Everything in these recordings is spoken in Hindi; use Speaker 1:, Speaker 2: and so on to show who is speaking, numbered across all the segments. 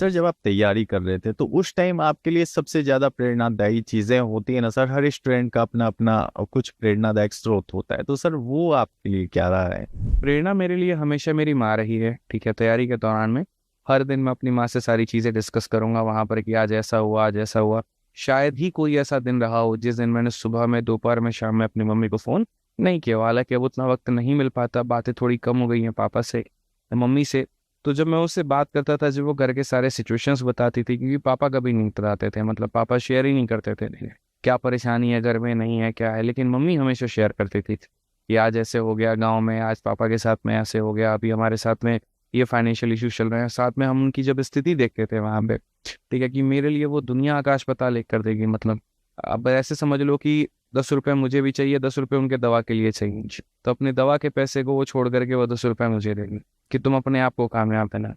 Speaker 1: सर जब आप तैयारी कर रहे थे तो उस टाइम आपके लिए सबसे ज्यादा प्रेरणादायी चीजें होती है ना सर, हर स्टूडेंट का अपना अपना कुछ प्रेरणादायक स्रोत होता है, तो सर वो आपके लिए क्या रहा है?
Speaker 2: प्रेरणा मेरे लिए हमेशा मेरी माँ रही है। ठीक है, तैयारी के दौरान में हर दिन मैं अपनी माँ से सारी चीज़ें डिस्कस करूंगा वहां पर कि आज ऐसा हुआ, आज ऐसा हुआ। शायद ही कोई ऐसा दिन रहा हो जिस दिन मैंने सुबह में, दोपहर में, शाम में अपनी मम्मी को फ़ोन नहीं किया। हालांकि अब उतना वक्त नहीं मिल पाता, बातें थोड़ी कम हो गई हैं पापा से, मम्मी से। तो जब मैं उससे बात करता था, जब वो घर के सारे सिचुएशंस बताती थी, क्योंकि पापा कभी नहीं बताते थे, मतलब पापा शेयर ही नहीं करते थे क्या परेशानी है घर में, नहीं है क्या है, लेकिन मम्मी हमेशा शेयर करती थी कि आज ऐसे हो गया गांव में, आज पापा के साथ में ऐसे हो गया, अभी हमारे साथ में ये फाइनेंशियल इश्यूज चल रहे हैं। साथ में हम उनकी जब स्थिति देखते थे वहां पे, ठीक है, कि मेरे लिए वो दुनिया आकाश पाताल एक कर देगी। मतलब अब ऐसे समझ लो कि 10 रुपए मुझे भी चाहिए, 10 रुपए उनके दवा के लिए चाहिए, तो अपने दवा के पैसे को वो छोड़ करके वो 10 रुपए मुझे देंगे कि तुम अपने आप को कामयाब बना।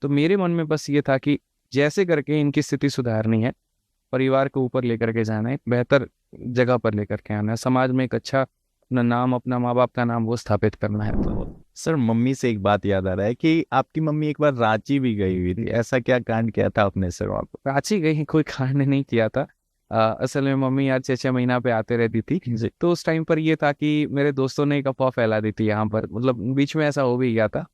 Speaker 2: तो मेरे मन में बस ये था कि जैसे करके इनकी स्थिति सुधारनी है, परिवार को ऊपर लेकर के जाना है, बेहतर जगह पर लेकर के आना है, समाज में एक अच्छा अपना नाम, अपना माँ बाप का नाम वो स्थापित करना है। तो
Speaker 1: सर मम्मी से एक बात याद आ रहा है कि आपकी मम्मी एक बार रांची भी गई हुई थी, ऐसा क्या कांड किया था आपने सर वहाँ पर?
Speaker 2: रांची गई, कोई कांड नहीं किया था। असल में मम्मी यार 6-6 महीना पे आते रहती थी।
Speaker 1: जी।
Speaker 2: तो उस टाइम पर ये था कि मेरे दोस्तों ने एक अफवाह फैला दी थी यहाँ पर, मतलब बीच में ऐसा हो भी गया था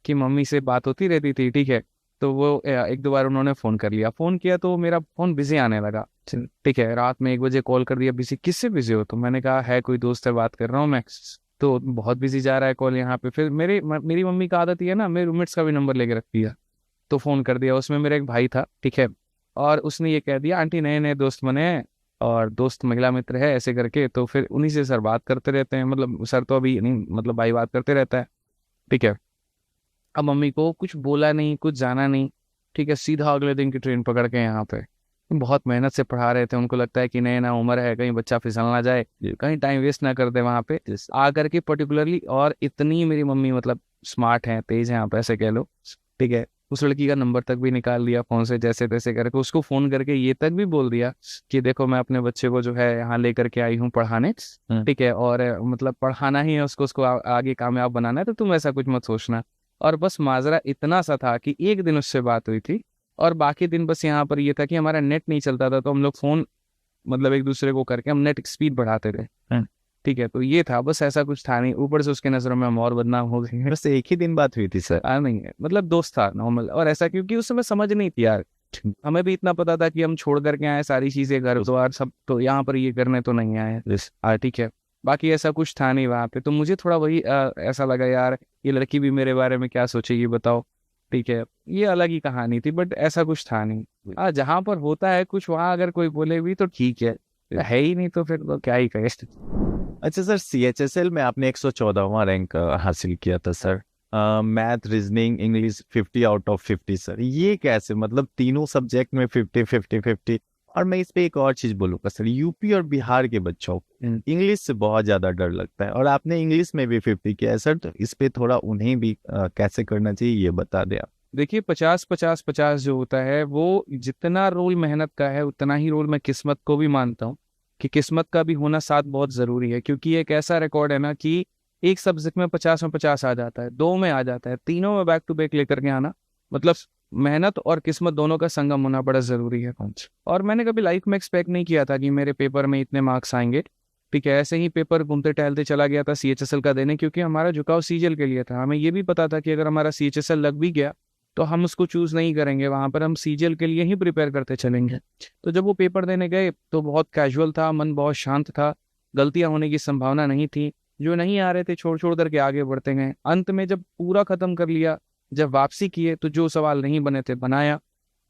Speaker 2: कि मम्मी से बात होती रहती थी, ठीक है। तो वो 1-2 बार उन्होंने फ़ोन कर लिया, फ़ोन किया तो मेरा फ़ोन बिजी आने लगा। ठीक है, रात में 1 बजे कॉल कर दिया, बिजी, किससे बिजी हो? तो मैंने कहा है कोई दोस्त है, बात कर रहा हूँ मैं। तो बहुत बिजी जा रहा है कॉल यहाँ पे। फिर मेरी मम्मी का आदत ही है ना, मेरे रूममेट्स का भी नंबर लेके रखती है। तो फ़ोन कर दिया, उसमें मेरा एक भाई था, ठीक है। और उसने ये कह दिया आंटी नए नए दोस्त बने हैं और दोस्त महिला मित्र है, ऐसे करके। तो फिर उन्हीं से सर बात करते रहते हैं, मतलब सर तो अभी नहीं, मतलब भाई बात करते रहता है, ठीक है। अब मम्मी को कुछ बोला नहीं, कुछ जाना नहीं, ठीक है, सीधा अगले दिन की ट्रेन पकड़ के यहाँ पे। बहुत मेहनत से पढ़ा रहे थे, उनको लगता है कि नया नया उम्र है, कहीं बच्चा फिसल ना जाए, कहीं टाइम वेस्ट ना कर दे वहाँ पे आकर के पर्टिकुलरली। और इतनी मेरी मम्मी मतलब स्मार्ट है, तेज है, आप ऐसे कह लो, ठीक है। उस लड़की का नंबर तक भी निकाल लिया फोन से, जैसे तैसे करके उसको फोन करके ये तक भी बोल दिया कि देखो मैं अपने बच्चे को जो है यहाँ लेकर के आई हूँ पढ़ाने, ठीक है, और मतलब पढ़ाना ही है उसको, उसको आगे कामयाब बनाना है, तो तुम ऐसा कुछ मत सोचना। और बस माजरा इतना सा था कि एक दिन उससे बात हुई थी, और बाकी दिन बस यहाँ पर ये था कि हमारा नेट नहीं चलता था, तो हम लोग फोन मतलब एक दूसरे को करके हम नेट स्पीड बढ़ाते थे। ठीक है, तो ये था, बस ऐसा कुछ था नहीं। ऊपर से उसके नजरों में हम और बदनाम हो गए।
Speaker 1: बस एक ही दिन बात हुई थी सर?
Speaker 2: नहीं है, मतलब दोस्त था नॉर्मल, और ऐसा क्योंकि उस समय समझ नहीं थी यार। हमें भी इतना पता था कि हम छोड़ करके आए सारी चीजें, घर द्वार सब, तो यहाँ पर ये करने तो नहीं आए। ठीक है, बाकी ऐसा कुछ था नहीं वहां पे। तो मुझे थोड़ा वही ऐसा लगा यार, ये लड़की भी मेरे बारे में क्या सोचेगी बताओ। ठीक है, ये अलग ही कहानी थी, बट ऐसा कुछ था नहीं। जहाँ पर होता है कुछ, वहां अगर कोई बोले भी तो ठीक है ही नहीं तो फिर तो क्या ही कहे।
Speaker 1: अच्छा सर, सीएचएसएल में आपने 114वां रैंक हासिल किया था sir. Math, reasoning, English 50 out of 50 sir, ये कैसे? मतलब तीनों सब्जेक्ट में 50 50 50। और मैं इस पे एक और चीज बोलूंगा सर, यूपी और बिहार के बच्चों को इंग्लिश से बहुत ज्यादा डर लगता है, और आपने इंग्लिश में भी 50 किया है सर, तो इस पे थोड़ा उन्हें भी कैसे करना चाहिए ये बता दें आप।
Speaker 2: देखिए 50-50-50 जो होता है, वो जितना रोल मेहनत का है उतना ही रोल मैं किस्मत को भी मानता हूँ कि किस्मत का भी होना साथ बहुत जरूरी है। क्योंकि एक ऐसा रिकॉर्ड है ना कि एक सब्जेक्ट में 50 आ जाता है, दो में आ जाता है, तीनों में बैक टू बैक लेकर के आना, मतलब मेहनत और किस्मत दोनों का संगम होना बड़ा जरूरी है। और मैंने कभी लाइफ में एक्सपेक्ट नहीं किया था कि मेरे पेपर में इतने मार्क्स आएंगे। ठीक है, ऐसे ही पेपर घूमते टहलते चला गया था सीएचएसएल का देने, क्योंकि हमारा झुकाव सीजीएल के लिए था। हमें ये भी पता था कि अगर हमारा सीएचएसएल लग भी गया तो हम उसको चूज नहीं करेंगे, वहां पर हम सीजीएल के लिए ही प्रिपेयर करते चलेंगे। तो जब वो पेपर देने गए तो बहुत कैजुअल था, मन बहुत शांत था, गलतियां होने की संभावना नहीं थी। जो नहीं आ रहे थे छोड़ छोड़ करके आगे बढ़ते गए। अंत में जब पूरा खत्म कर लिया, जब वापसी किए, तो जो सवाल नहीं बने थे बनाया।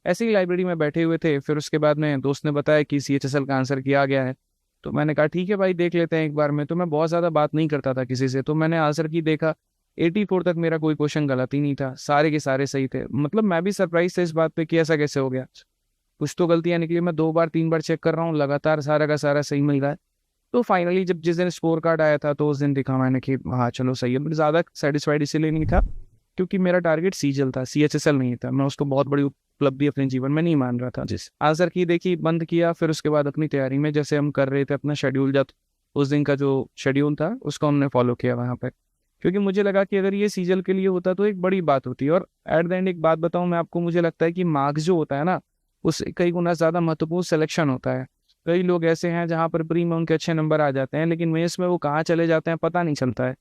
Speaker 2: ऐसे ही लाइब्रेरी में बैठे हुए थे, फिर उसके बाद में दोस्त ने बताया कि सीएचएसएल का आंसर किया गया है। तो मैंने कहा ठीक है भाई, देख लेते हैं एक बार में। तो मैं बहुत ज्यादा बात नहीं करता था किसी से, तो मैंने आंसर की देखा, 84 तक मेरा कोई क्वेश्चन गलत ही नहीं था, सारे के सारे सही थे। मतलब मैं भी सरप्राइज था इस बात पे कि ऐसा कैसे हो गया। कुछ तो गलतियां निकली, मैं 2 बार 3 बार चेक कर रहा हूँ, लगातार सारा का सारा सही मिल रहा है। तो फाइनली जब जिस दिन स्कोर कार्ड आया था, तो उस दिन दिखा मैंने कि हाँ चलो सही है। मैं ज्यादा सेटिस्फाइड इसीलिए नहीं था क्योंकि मेरा टारगेट सीजीएल था, सीएचएसएल नहीं था। मैं उसको बहुत बड़ी उपलब्धि अपने जीवन में नहीं मान रहा था। जिस आंसर की देखी, बंद किया, फिर उसके बाद अपनी तैयारी में जैसे हम कर रहे थे अपना शेड्यूल, जब उस दिन का जो शेड्यूल था उसको हमने फॉलो किया वहां पे। क्योंकि मुझे लगा कि अगर ये सीजल के लिए होता तो एक बड़ी बात होती। और एट द एंड एक बात बताऊं मैं आपको, मुझे लगता है कि मार्क्स जो होता है ना, उससे कई गुना ज़्यादा महत्वपूर्ण सिलेक्शन होता है। कई लोग ऐसे हैं जहाँ पर प्री में उनके अच्छे नंबर आ जाते हैं, लेकिन मेंस में वो कहाँ चले जाते हैं पता नहीं चलता है।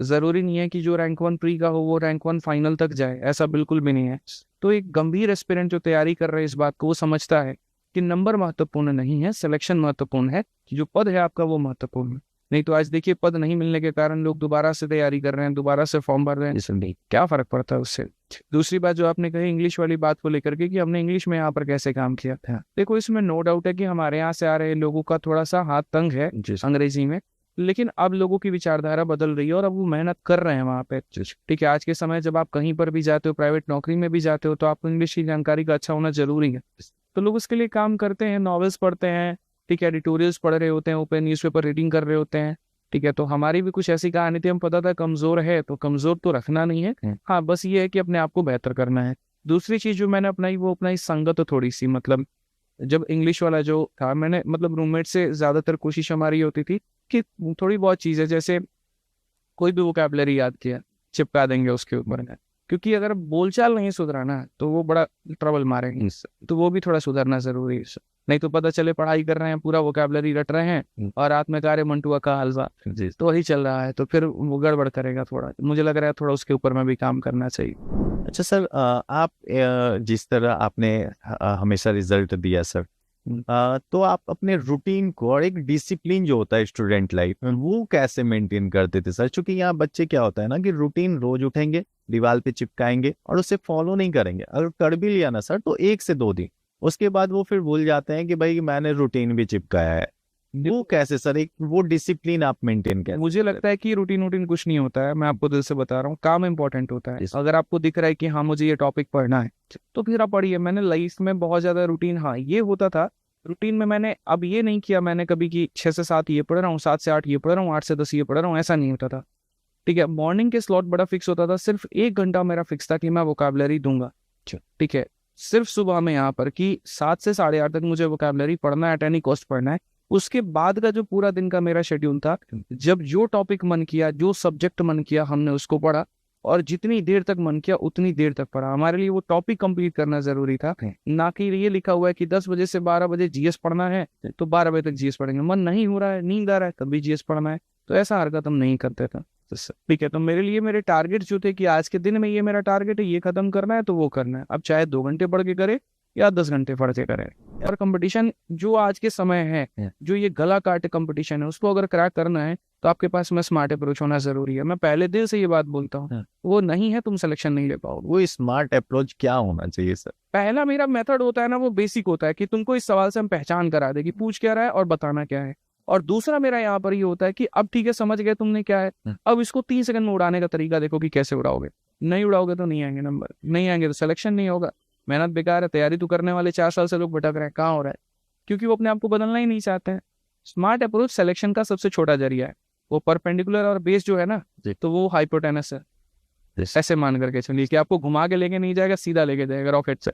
Speaker 2: ज़रूरी नहीं है कि जो रैंक 1 प्री का हो वो रैंक 1 फाइनल तक जाए, ऐसा बिल्कुल भी नहीं है। तो एक गंभीर एस्पिरेंट जो तैयारी कर रहे हैं इस बात को, वो समझता है कि नंबर महत्वपूर्ण नहीं है, सिलेक्शन महत्वपूर्ण है, जो पद है आपका वो महत्वपूर्ण है। नहीं तो आज देखिए पद नहीं मिलने के कारण लोग दोबारा से तैयारी कर रहे हैं, दोबारा से फॉर्म भर रहे हैं, क्या फर्क पड़ता है उससे। दूसरी बात जो आपने कही इंग्लिश वाली बात को लेकर के कि हमने इंग्लिश में यहाँ पर कैसे काम किया था, देखो इसमें नो डाउट है कि हमारे यहाँ से आ रहे लोगों का थोड़ा सा हाथ तंग है अंग्रेजी में, लेकिन अब लोगों की विचारधारा बदल रही है और अब वो मेहनत कर रहे हैं वहाँ पे। ठीक है, आज के समय जब आप कहीं पर भी जाते हो, प्राइवेट नौकरी में भी जाते हो, तो आपको इंग्लिश की जानकारी का अच्छा होना जरूरी है। तो लोग उसके लिए काम करते हैं, नॉवेल्स पढ़ते हैं, ठीक है, एडिटोरियल्स पढ़ रहे होते हैं, ओपन न्यूज़पेपर रीडिंग कर रहे होते हैं। ठीक है, तो हमारी भी कुछ ऐसी कहानी थी, हम पता था कमजोर है तो कमजोर तो रखना नहीं है, हाँ बस ये है कि अपने आप को बेहतर करना है। दूसरी चीज जो मैंने अपनाई वो अपनाई संगत थोड़ी सी, मतलब जब इंग्लिश वाला जो था, मैंने मतलब रूममेट से ज्यादातर कोशिश हमारी ये होती थी कि थोड़ी बहुत चीजें, जैसे कोई भी वोकैबुलरी याद किया चिपका देंगे उसके ऊपर में, क्योंकि अगर बोलचाल नहीं सुधराना है तो वो बड़ा ट्रबल मारेंगे, तो वो भी थोड़ा सुधरना जरूरी है। नहीं तो पता चले पढ़ाई कर रहे हैं, पूरा वोकैबुलरी रट रहे हैं और रात में कार्य मंटुआ का हलवा तो वही चल रहा है, तो फिर वो गड़बड़ करेगा थोड़ा। मुझे लग रहा है थोड़ा उसके ऊपर में भी काम करना चाहिए।
Speaker 1: अच्छा सर, आप जिस तरह आपने हमेशा रिजल्ट दिया सर, तो आप अपने रूटीन को और एक डिसिप्लिन जो होता है स्टूडेंट लाइफ में वो कैसे मेंटेन करते थे सर? क्योंकि यहाँ बच्चे क्या होता है ना कि रूटीन रोज उठेंगे, दीवार पे चिपकाएंगे और उसे फॉलो नहीं करेंगे। अगर कर भी लिया ना सर तो 1 से 2 दिन, उसके बाद वो फिर भूल जाते हैं कि भाई मैंने रूटीन भी चिपकाया है। वो कैसे सर, एक वो डिसिप्लिन आप मेंटेन कैसे?
Speaker 2: मुझे लगता है कि रूटीन कुछ नहीं होता है, मैं आपको दिल से बता रहा हूँ, काम इंपॉर्टेंट होता है। अगर आपको दिख रहा है कि हाँ मुझे ये टॉपिक पढ़ना है तो फिर आप पढ़िए। मैंने लाइफ में बहुत ज्यादा रूटीन, हाँ ये होता था रूटीन में, मैंने अब ये नहीं किया मैंने कभी कि 6 से 7 ये पढ़ रहा हूँ, 7 से 8 ये पढ़ रहा हूँ, 8 से 10 ये पढ़ रहा हूँ, ऐसा नहीं होता था। ठीक है, मॉर्निंग के स्लॉट बड़ा फिक्स होता था, सिर्फ 1 घंटा मेरा फिक्स था कि मैं वोकैबुलरी दूंगा। ठीक है, सिर्फ सुबह में यहाँ पर कि 7 से 8:30 तक मुझे वोकैबुलरी पढ़ना है, एट एनी कॉस्ट पढ़ना है। उसके बाद का जो पूरा दिन का मेरा शेड्यूल था, जब जो टॉपिक मन किया, जो सब्जेक्ट मन किया, हमने उसको पढ़ा और जितनी देर तक मन किया उतनी देर तक पढ़ा। हमारे लिए वो टॉपिक कंप्लीट करना जरूरी था, ना कि ये लिखा हुआ है कि 10 बजे से 12 बजे जीएस पढ़ना है तो 12 बजे तक जीएस पढ़ेंगे। मन नहीं हो रहा है, नींद आ रहा है, तब भी जीएस पढ़ना है, तो ऐसा हरकत हम नहीं करते थे। ठीक है, तो मेरे लिए मेरे टारगेट जो थे कि आज के दिन में ये मेरा टारगेट है, ये खत्म करना है, तो वो करना है। अब चाहे 2 घंटे पढ़ के करे या 10 घंटे पढ़ के करे। और कंपटीशन जो आज के समय है, जो ये गला काटे कंपटीशन है, उसको अगर क्रैक करना है तो आपके पास में स्मार्ट अप्रोच होना जरूरी है। मैं पहले दिन से ये बात बोलता हूँ, वो नहीं है तुम सिलेक्शन नहीं ले पाओगे।
Speaker 1: वो स्मार्ट अप्रोच क्या होना चाहिए सर?
Speaker 2: पहला मेरा मेथड होता है ना, वो बेसिक होता है कि तुमको इस सवाल से हम पहचान करा दे कि पूछ क्या रहा है और बताना क्या है। और दूसरा मेरा यहाँ पर ये होता है कि अब ठीक है समझ गए तुमने क्या है, अब इसको 3 सेकंड में उड़ाने का तरीका देखो कि कैसे उड़ाओगे। नहीं उड़ाओगे तो नहीं आएंगे नंबर, नहीं आएंगे तो सिलेक्शन नहीं होगा, मेहनत बेकार है। तैयारी तो करने वाले 4 साल से लोग भटक रहे हैं, कहाँ हो रहा है? क्योंकि वो अपने आप को बदलना ही नहीं चाहते हैं। स्मार्ट अप्रोच सिलेक्शन का सबसे छोटा जरिया है। वो परपेंडिकुलर और बेस जो है ना, तो वो हाइपोटेनस है। ऐसे मान करके चलिए कि आपको घुमा के लेके नहीं जाएगा, सीधा लेके जाएगा रॉकेट से।